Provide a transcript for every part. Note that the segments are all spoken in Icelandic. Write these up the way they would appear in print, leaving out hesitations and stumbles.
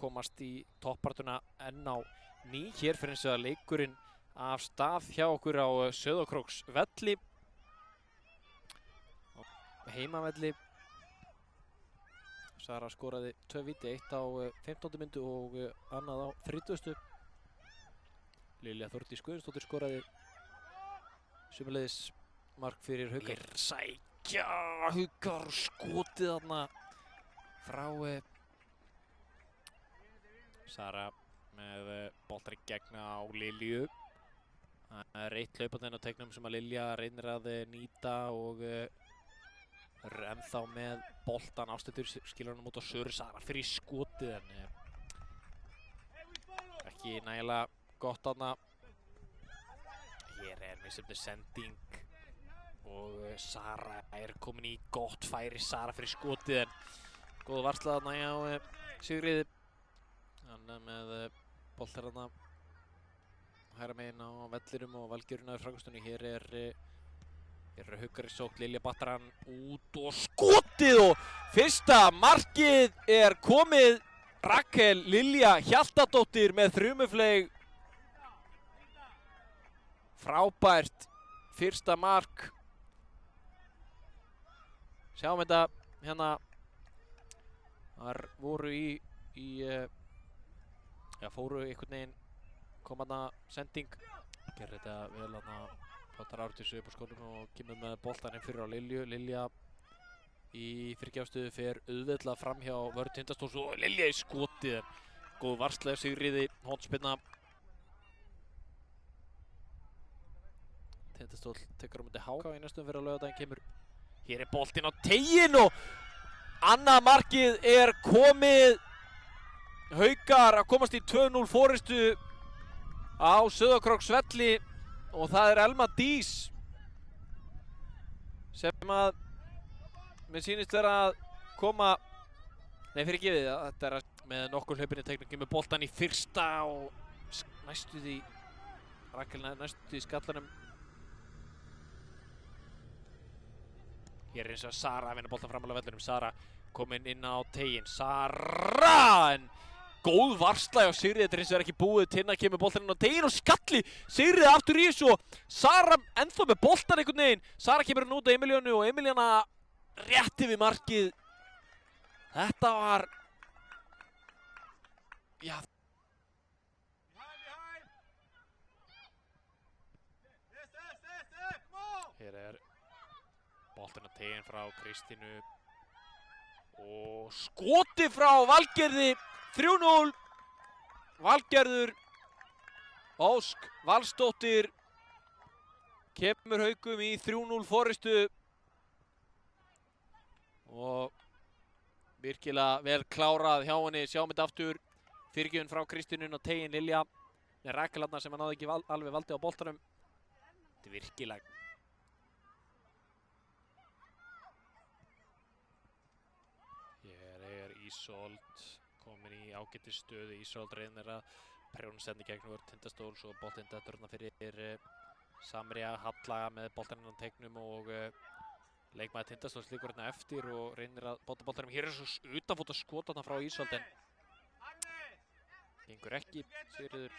komast í toppbarátuna enn á ný. Hér fyrir eins og að leikurinn af stað hjá okkur á Sauðárkróksvelli. Heimavelli. Sara skoraði 2 víti, eitt á 15. mínútu og annað á 30. Lilja Þórdís Guðjónsdóttir skoraði sömuleiðis mark fyrir Haukar. Sækja Haukar skotið þarna frá Sara með boltar í gegn á Lilju. Það er eitt hlaupandi á teiknum sem að Lilja reynir að nýta og ennþá með boltan. Ásthildur skilur hann út á Söru. Sara fyrir skotið en ekki nægilega gott þarna. Hér er misjöfni sending og Sara er komin í gott færi. Sara fyrir skotið en góð varsla þarna hjá Sigríði. Hann er með boltar þarna hægra megin á vellinum og Valgerður í framkvæmstunni. Hér er Haukar í sókn, Lilja battar hann út og skotið og fyrsta markið er komið. Rakel Lilja Hjaltadóttir með þrumufleyg. Frábært fyrsta mark. Sjáum þetta hérna. Þar voru fóru einhvern veginn kom hana sending. Gerði þetta vel hana. Plottar Ártís upp á skónum og kemur með boltan inn fyrir á Lilju. Lilja í fyrirgjáfstöðu fer auðveldlega fram hjá vörn Tindastóls og Lilja í skotið. Góð varsla Sigríði, hornspyrna. Tindastól tekur á móti HK í næstum fyrir á laugardaginn kemur. Hér er boltinn á teiginn og annað markið er komið. Haukar að komast í 2-0 forystu á Sauðárkróksvelli. Og það er Elma Dís sem að mér sýnist vera að koma, nei fyrirgefið, þetta er með nokkur hlaupinni teiknum, kemur boltan í fyrsta og næstu því, Rakel næstu því skallanum. Hér er eins og Sara að vinna boltan fram á vellinum. Sara komin inn á teiginn. Sara en góð varsla hjá Sigríði, þetta er eins og ekki búið. Tinna kemur boltan inn á teiginn og skalli. Sigríði aftur í þessu og Sara ennþá með boltan einhvern veginn. Sara kemur hann út á Emilíönu og Emilíana rétt yfir markið. Þetta var, já. Hér er boltan á teiginn frá Kristínu og skoti frá Valgerði. 3-0. Valgerður Ósk Valsdóttir kemur Haukum í 3-0 forystu og virkilega vel klárað hjá henni. Sjáum þetta aftur. Fyrirgjöfin frá Kristínu og teiginn Lilja með Rakel þarna sem hann náði ekki alveg valdi á boltanum. Þetta er virkilega hér er Ísold komin í ágætis stöðu. Ísold reynir að prjóna sendi gegn vörn Tindastóls og boltinn dettur þarna fyrir Samherja. Halla með boltann inn á teiknum og leikmaður Tindastóls liggur hérna eftir og reynir að bóta boltanum. Hér er svo utanfóta skot þarna frá Ísold en gengur ekki. Sigríður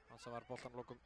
Hansa var boltan lokum.